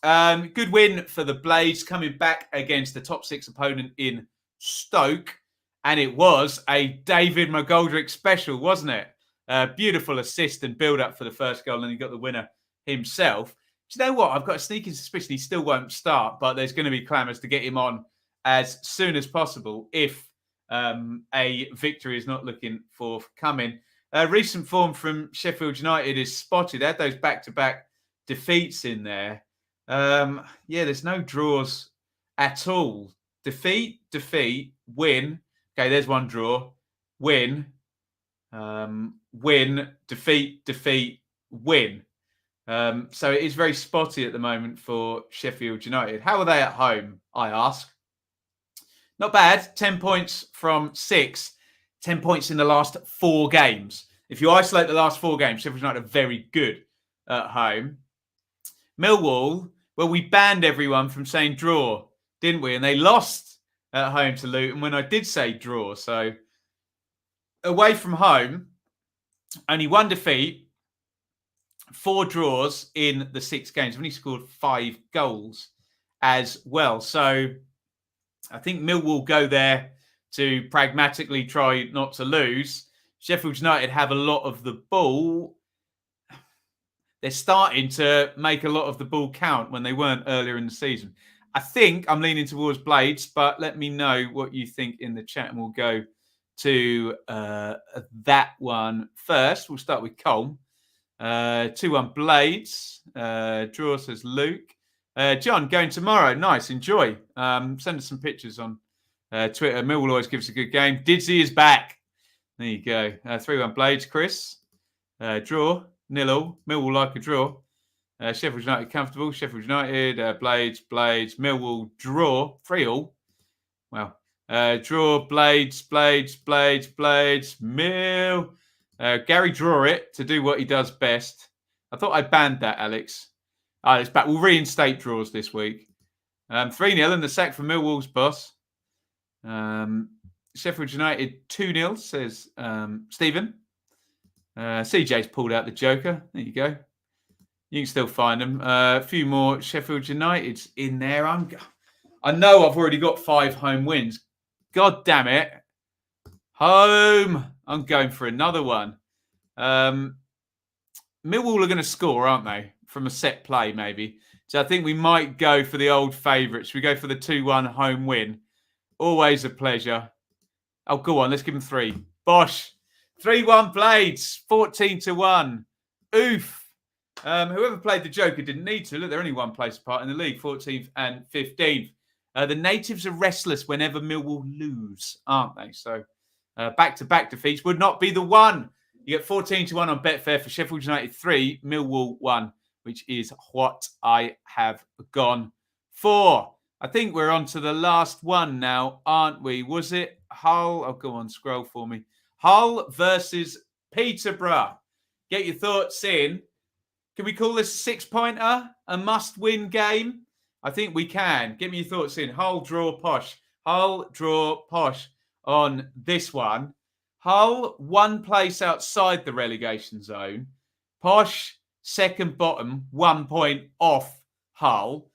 Speaker 1: Good win for the Blades, coming back against the top 6 opponent in Stoke. And it was a David McGoldrick special, wasn't it? Beautiful assist and build-up for the first goal, and he got the winner himself. Do you know what? I've got a sneaking suspicion he still won't start, but there's going to be clamours to get him on as soon as possible if a victory is not looking forthcoming. Recent form from Sheffield United is spotted. They had those back-to-back defeats in there. There's no draws at all. Defeat, win. Okay, there's one draw. Win, win, defeat, win. So it is very spotty at the moment for Sheffield United. How are they at home, I ask? Not bad. 10 points from 6. 10 points in the last 4 games. If you isolate the last 4 games, Sheffield United are very good at home. Millwall, well, we banned everyone from saying draw, didn't we? And they lost at home to Luton when I did say draw. So away from home, only 1 defeat, 4 draws in the 6 games. We've only scored 5 goals as well. So I think Millwall go there to pragmatically try not to lose. Sheffield United have a lot of the ball. They're starting to make a lot of the ball count when they weren't earlier in the season. I think I'm leaning towards Blades, but let me know what you think in the chat and we'll go to that one first. We'll start with Coyle. 2-1 Blades. Draw, says Luke. John, going tomorrow. Nice. Enjoy. Send us some pictures on Twitter. Millwall always gives a good game. Didsy is back. There you go. 3-1 Blades. Chris. Draw. 0-0. Millwall like a draw. Sheffield United comfortable. Sheffield United. Blades. Millwall draw. 3-3. Wow. Draw. Blades. Mill. Gary draw it to do what he does best. I thought I banned that, Alex. It's back. We'll reinstate draws this week. 3-0 and the sack for Millwall's boss. Sheffield United 2-0, says Stephen. CJ's pulled out the Joker. There you go. You can still find them. A few more Sheffield Uniteds in there. I know I've already got 5 home wins. God damn it. Home. I'm going for another one. Millwall are going to score, aren't they? From a set play, maybe. So I think we might go for the old favourites. We go for the 2-1 home win. Always a pleasure. Oh, go on. Let's give them 3. Bosh. 3-1 Blades. 14-1. Oof. Whoever played the Joker didn't need to. Look, they're only 1 place apart in the league. 14th and 15th. The natives are restless whenever Millwall lose, aren't they? So back-to-back defeats would not be the one. You get 14-1 on Betfair for Sheffield United 3, Millwall 1, which is what I have gone for. I think we're on to the last one now, aren't we? Was it Hull? Oh, go on, scroll for me. Hull versus Peterborough. Get your thoughts in. Can we call this a 6-pointer? A must-win game? I think we can. Get me your thoughts in. Hull, draw, Posh. Hull, draw, Posh on this one. Hull, 1 place outside the relegation zone. Posh, second bottom, 1 point off Hull.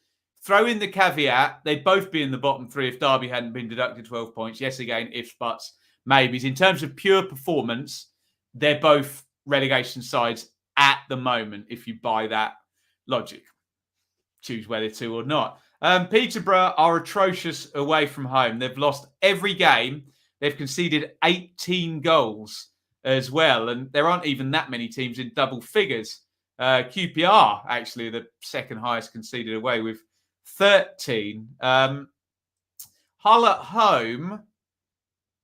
Speaker 1: Throw in the caveat, they'd both be in the bottom 3 if Darby hadn't been deducted 12 points. Yes, again, ifs, buts, maybes. In terms of pure performance, they're both relegation sides at the moment, if you buy that logic. Choose whether to or not. Peterborough are atrocious away from home. They've lost every game. They've conceded 18 goals as well. And there aren't even that many teams in double figures. QPR, actually, the second highest conceded away with 13. Hull at home,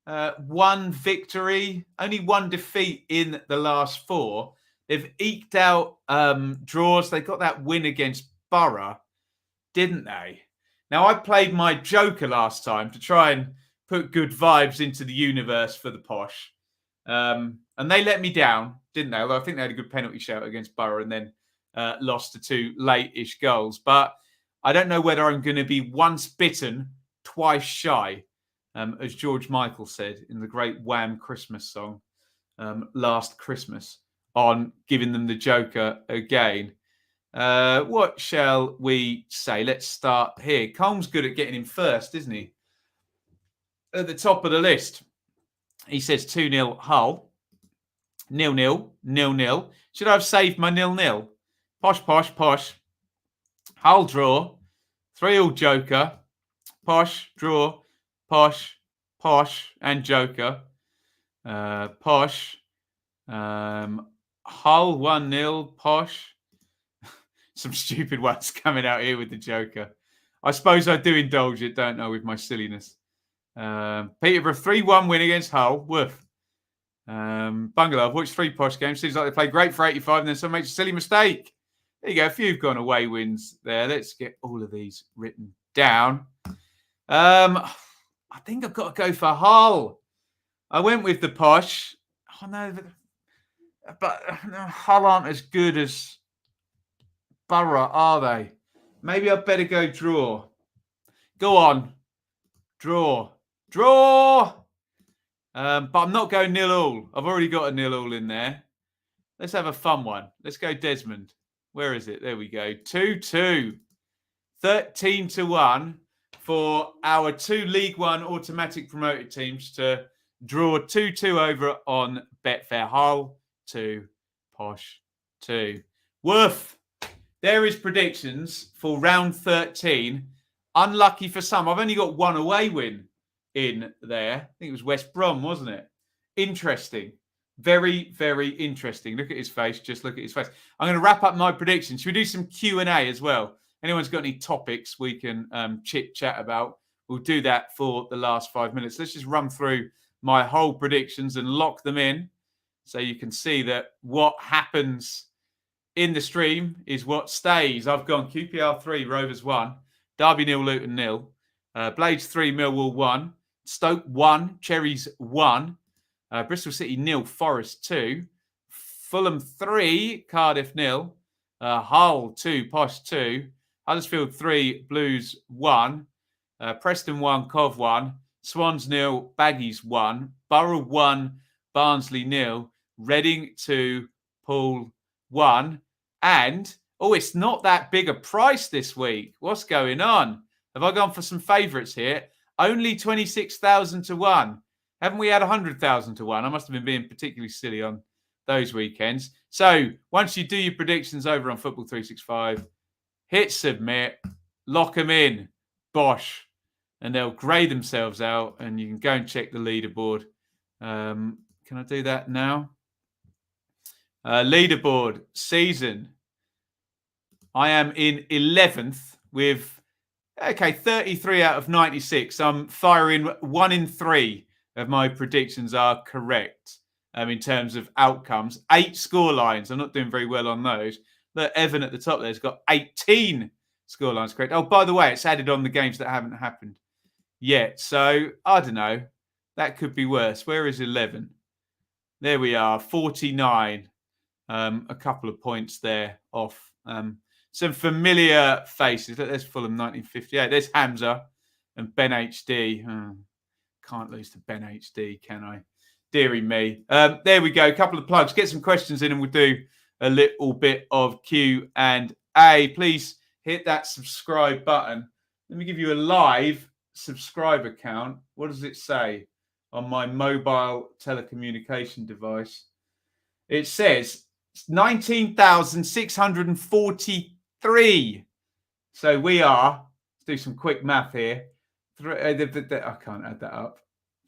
Speaker 1: 1 victory, only 1 defeat in the last 4. They've eked out draws. They got that win against Borough. didn't they? Now, I played my Joker last time to try and put good vibes into the universe for the Posh. And they let me down, didn't they? Although I think they had a good penalty shout against Borough and then lost to 2 late-ish goals. But I don't know whether I'm going to be once bitten, twice shy, as George Michael said in the great Wham Christmas song last Christmas, on giving them the Joker again. What shall we say? Let's start here. Colm's good at getting him first, isn't he? At the top of the list, he says 2-0 Hull. 0-0, 0-0. Should I have saved my 0-0? Posh, posh, posh. Hull draw. 3-all Joker. Posh, draw. Posh, posh, and Joker. Posh. Hull 1-0. Posh. Some stupid ones coming out here with the Joker. I suppose I do indulge it, don't I, with my silliness. Peterborough 3-1 win against Hull. Woof. Bungalow, I've watched 3 Posh games. Seems like they play great for 85 and then someone makes a silly mistake. There you go. A few have gone away wins there. Let's get all of these written down. I think I've got to go for Hull. I went with the Posh. Oh, no. But Hull aren't as good as Borough, are they? Maybe I'd better go draw. Go on. Draw. Draw! But I'm not going 0-all. I've already got a 0-all in there. Let's have a fun one. Let's go Desmond. Where is it? There we go. 2-2. 13-1 for our 2 League One automatic promoted teams to draw 2-2 over on Betfair. Hull 2, Posh 2. Woof! There is predictions for round 13. Unlucky for some. I've only got 1 away win in there. I think it was West Brom, wasn't it? Interesting. Very, very interesting. Look at his face. Just look at his face. I'm going to wrap up my predictions. Should we do some Q&A as well? Anyone's got any topics we can chit-chat about? We'll do that for the last 5 minutes. Let's just run through my whole predictions and lock them in so you can see that what happens in the stream is what stays. I've gone QPR 3, Rovers 1, Derby 0, Luton 0, Blades 3, Millwall 1, Stoke 1, Cherries 1, Bristol City 0, Forest 2, Fulham 3, Cardiff 0, Hull 2, Posh 2, Huddersfield 3, Blues 1, Preston 1, Cov 1, Swans 0, Baggies 1, Borough 1, Barnsley 0, Reading 2, Poole 1. And, it's not that big a price this week. What's going on? Have I gone for some favourites here? Only 26,000 to 1. Haven't we had 100,000 to 1? I must have been being particularly silly on those weekends. So, once you do your predictions over on Football 365, hit submit, lock them in, bosh, and they'll grey themselves out and you can go and check the leaderboard. Can I do that now? Leaderboard season. I am in 11th with 33 out of 96. I'm firing 1 in 3 of my predictions are correct in terms of outcomes. 8 score lines. I'm not doing very well on those. Look, Evan at the top there's got 18 score lines correct. Oh, by the way, it's added on the games that haven't happened yet. So, I don't know. That could be worse. Where is 11? There we are, 49. A couple of points there off. Some familiar faces. There's Fulham 1958. There's Hamza and Ben HD. Can't lose to Ben HD, can I? Deary me. There we go. A couple of plugs. Get some questions in and we'll do a little bit of Q&A. Please hit that subscribe button. Let me give you a live subscriber count. What does it say on my mobile telecommunication device? It says 19,643. So we are, let's do some quick math here. I can't add that up.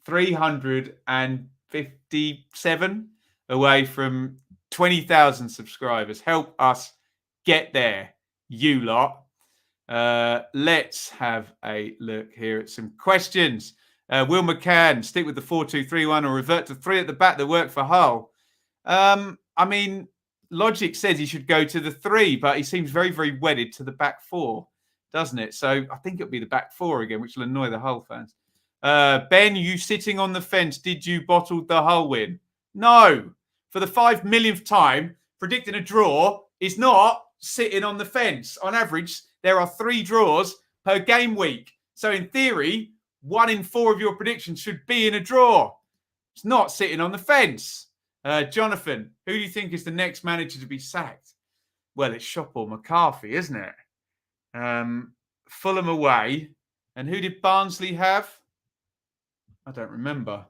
Speaker 1: 357 away from 20,000 subscribers. Help us get there, you lot. Let's have a look here at some questions. Will McCann stick with the 4-2-3-1 or revert to 3 at the back that worked for Hull? I mean, logic says he should go to the 3, but he seems very, very wedded to the back 4. doesn't it? So I think it'll be the back four again, which will annoy the Hull fans. Ben, you sitting on the fence. Did you bottle the Hull win? No. For the 5 millionth time, predicting a draw is not sitting on the fence. On average, there are 3 draws per game week. So in theory, 1 in 4 of your predictions should be in a draw. It's not sitting on the fence. Jonathan, who do you think is the next manager to be sacked? Well, it's Shop or McCarthy, isn't it? Fulham away. And who did Barnsley have? I don't remember.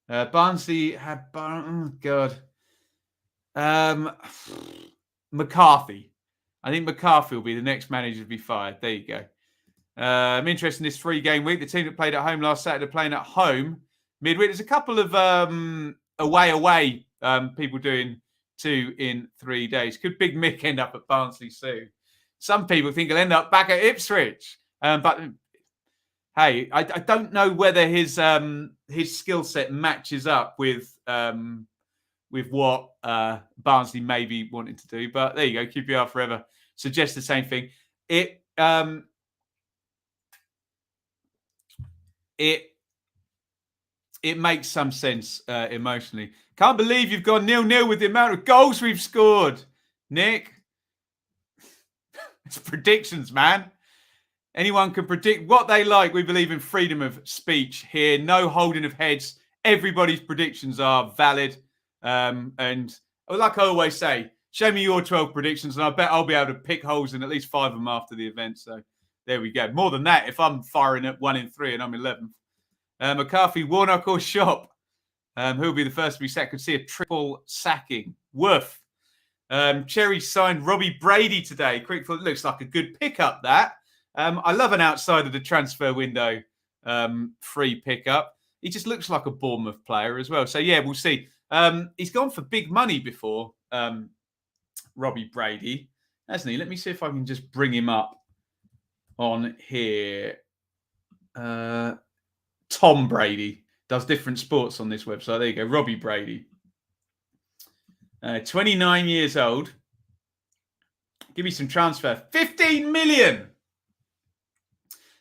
Speaker 1: Barnsley had... Oh, God. McCarthy. I think McCarthy will be the next manager to be fired. There you go. I'm interested in this 3-game week. The team that played at home last Saturday playing at home midweek. There's a couple of away people doing 2 in 3 days. Could Big Mick end up at Barnsley soon? Some people think he'll end up back at Ipswich. But hey, I don't know whether his skill set matches up with what Barnsley may be wanting to do. But there you go. QPR Forever suggests the same thing. It makes some sense emotionally. Can't believe you've gone 0-0 with the amount of goals we've scored, Nick. It's predictions, man. Anyone can predict what they like. We believe in freedom of speech here. No holding of heads. Everybody's predictions are valid. And like I always say, show me your 12 predictions and I bet I'll be able to pick holes in at least 5 of them after the event. So there we go. More than that, if I'm firing at 1 in 3 and I'm 11th. McCarthy, Warnock or Shop? Who'll be the first to be sacked? Could see a triple sacking. Woof. Cherry signed Robbie Brady today. Crickfoot looks like a good pickup, that. I love an outside of the transfer window free pickup. He just looks like a Bournemouth player as well. So, yeah, we'll see. He's gone for big money before, Robbie Brady, hasn't he? Let me see if I can just bring him up on here. Tom Brady does different sports on this website. There you go. Robbie Brady. 29 years old. Give me some transfer. 15 million.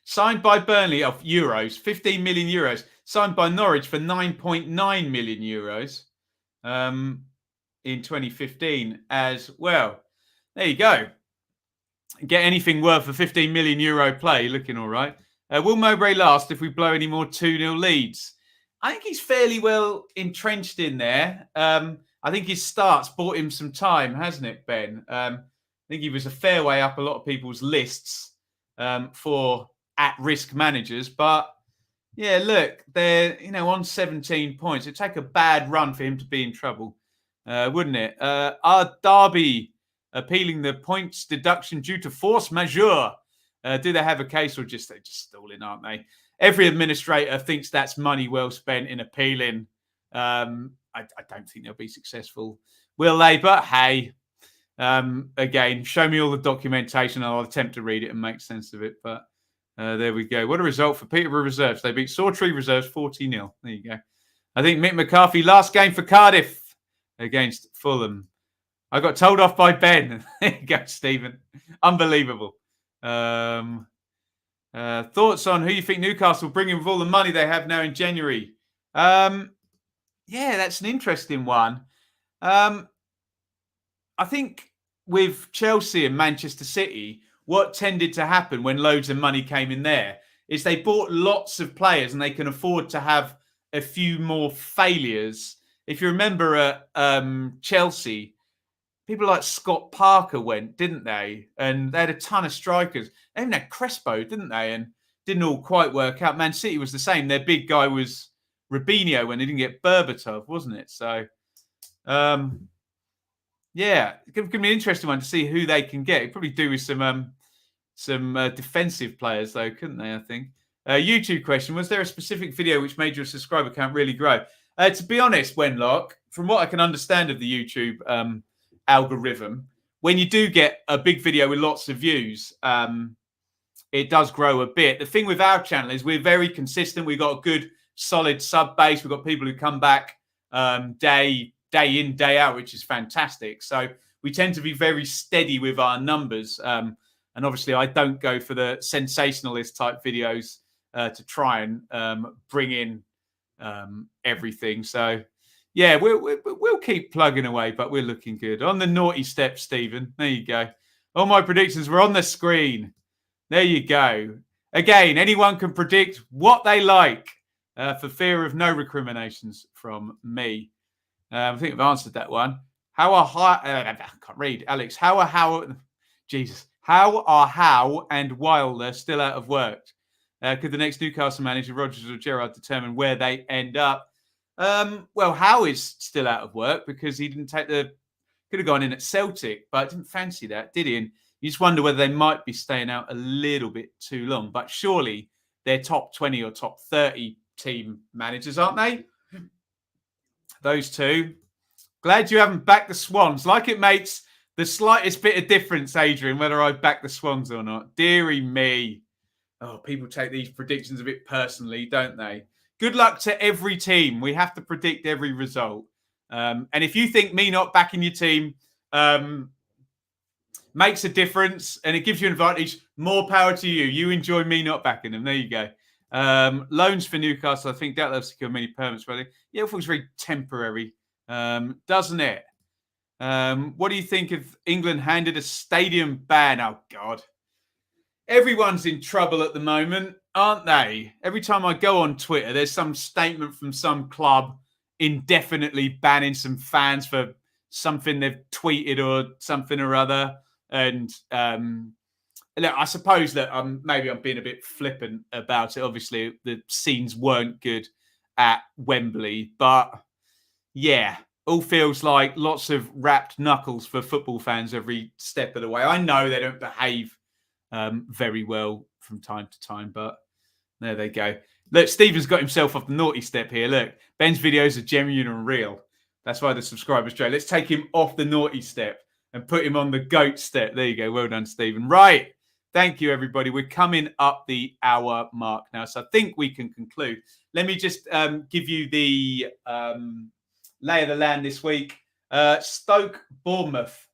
Speaker 1: Signed by Burnley of euros. 15 million euros. Signed by Norwich for 9.9 million euros in 2015 as well. There you go. Get anything worth a 15 million euro play. Looking all right. Will Mowbray last if we blow any more 2-0 leads? I think he's fairly well entrenched in there. I think his starts bought him some time, hasn't it, Ben? I think he was a fair way up a lot of people's lists for at-risk managers. But, yeah, look, they're on 17 points. It'd take a bad run for him to be in trouble, wouldn't it? Are Darby appealing the points deduction due to force majeure? Do they have a case or they're just stalling, aren't they? Every administrator thinks that's money well spent in appealing. I don't think they'll be successful, will they? But hey, again, show me all the documentation and I'll attempt to read it and make sense of it. But there we go. What a result for Peterborough Reserves. They beat Sawtree Reserves 40-0. There you go. I think Mick McCarthy, last game for Cardiff against Fulham. I got told off by Ben. There you go, Stephen. Unbelievable. Thoughts on who you think Newcastle will bring in with all the money they have now in January? Yeah, that's an interesting one. I think with Chelsea and Manchester City, what tended to happen when loads of money came in there is they bought lots of players and they can afford to have a few more failures. If you remember at Chelsea, people like Scott Parker went, didn't they? And they had a ton of strikers. They even had Crespo, didn't they? And didn't all quite work out. Man City was the same. Their big guy was Rubinho when they didn't get Berbatov, wasn't it? So, yeah, it could be an interesting one to see who they can get. It'd probably do with some defensive players, though, couldn't they, I think? YouTube question, was there a specific video which made your subscriber count really grow? To be honest, Wenlock, from what I can understand of the YouTube algorithm, when you do get a big video with lots of views, it does grow a bit. The thing with our channel is we're very consistent. We've got a good, solid sub base. We've got people who come back day in, day out, which is fantastic. So we tend to be very steady with our numbers. And And obviously, I don't go for the sensationalist type videos to try and bring in everything. So, yeah, we'll keep plugging away, but we're looking good. On the naughty step, Stephen. There you go. All my predictions were on the screen. There you go. Again, anyone can predict what they like for fear of no recriminations from me. I think I've answered that one. I can't read. Alex, How are Howe and Wilder still out of work? Could the next Newcastle manager, Rodgers or Gerrard, determine where they end up? Well, Howe is still out of work because he didn't take could have gone in at Celtic, but didn't fancy that, did he? And you just wonder whether they might be staying out a little bit too long. But surely they're top 20 or top 30 team managers, aren't they? Those two. Glad you haven't backed the Swans. Like it makes the slightest bit of difference, Adrian, whether I back the Swans or not. Deary me. Oh, people take these predictions a bit personally, don't they? Good luck to every team. We have to predict every result. And if you think me not backing your team makes a difference and it gives you an advantage, more power to you. You enjoy me not backing them. There you go. Loans for Newcastle. I think that they'll secure many permits. Really. Yeah, it feels very temporary, doesn't it? What do you think of England handed a stadium ban? Oh, God. Everyone's in trouble at the moment, aren't they? Every time I go on Twitter, there's some statement from some club indefinitely banning some fans for something they've tweeted or something or other. And look, I suppose that maybe I'm being a bit flippant about it. Obviously, the scenes weren't good at Wembley. But, yeah, all feels like lots of wrapped knuckles for football fans every step of the way. I know they don't behave very well from time to time, but there they go. Look, Stephen's got himself off the naughty step here. Look, Ben's videos are genuine and real. That's why the subscribers Joe. Let's take him off the naughty step and put him on the goat step. There you go. Well done, Stephen. Right. Thank you, everybody. We're coming up the hour mark now, so I think we can conclude. Let me just give you the lay of the land this week. Stoke, Bournemouth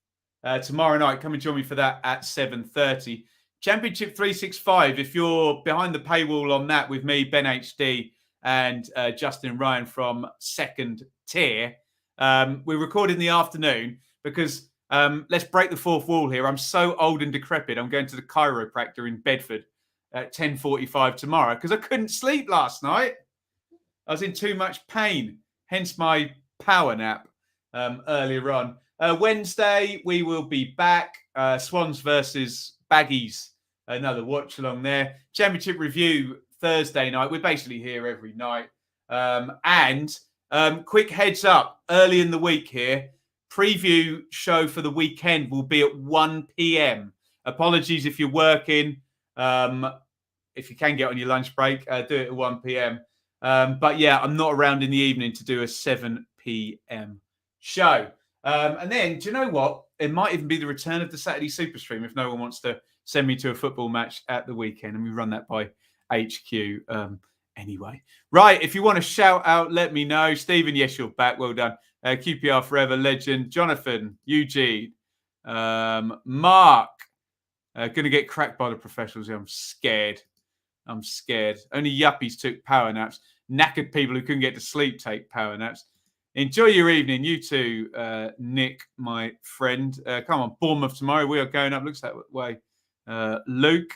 Speaker 1: tomorrow night. Come and join me for that at 7:30. Championship 365, if you're behind the paywall on that with me, Ben HD, and Justin Ryan from Second Tier, we're recording in the afternoon because let's break the fourth wall here. I'm so old and decrepit. I'm going to the chiropractor in Bedford at 10:45 tomorrow because I couldn't sleep last night. I was in too much pain, hence my power nap earlier on. Wednesday, we will be back. Swans versus Baggies. Another watch along there. Championship review Thursday night. We're basically here every night. And quick heads up, early in the week here, preview show for the weekend will be at 1 p.m. Apologies if you're working. If you can get on your lunch break, do it at 1 p.m. But yeah, I'm not around in the evening to do a 7 p.m. show. And then, do you know what? It might even be the return of the Saturday Super Stream if no one wants to send me to a football match at the weekend. And we run that by HQ anyway. Right, if you want to shout out, let me know. Stephen, yes, you're back. Well done. QPR Forever legend. Jonathan, Eugene, Mark. Going to get cracked by the professionals. I'm scared. Only yuppies took power naps. Knackered people who couldn't get to sleep take power naps. Enjoy your evening. You too, Nick, my friend. Come on, Bournemouth tomorrow. We are going up. Looks that way. Luke,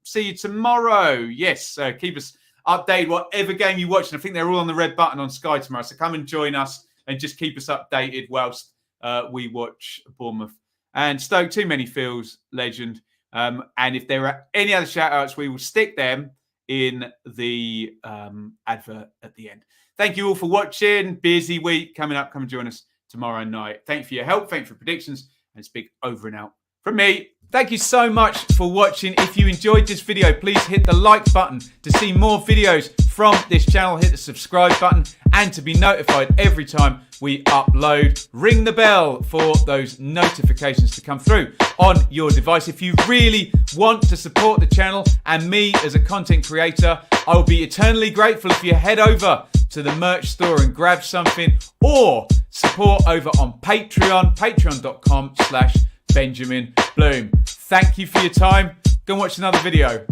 Speaker 1: see you tomorrow. Yes, keep us updated. Whatever game you watch. And I think they're all on the red button on Sky tomorrow. So come and join us and just keep us updated whilst we watch Bournemouth. And Stoke, too many feels, legend. And if there are any other shout-outs, we will stick them in the advert at the end. Thank you all for watching. Busy week coming up. Come and join us tomorrow night. Thank you for your help. Thank you for predictions. And it's big over and out from me. Thank you so much for watching. If you enjoyed this video, please hit the like button to see more videos from this channel. Hit the subscribe button and to be notified every time we upload. Ring the bell for those notifications to come through on your device. If you really want to support the channel and me as a content creator, I will be eternally grateful if you head over to the merch store and grab something, or support over on Patreon, patreon.com/Benjamin Bloom. Thank you for your time. Go and watch another video.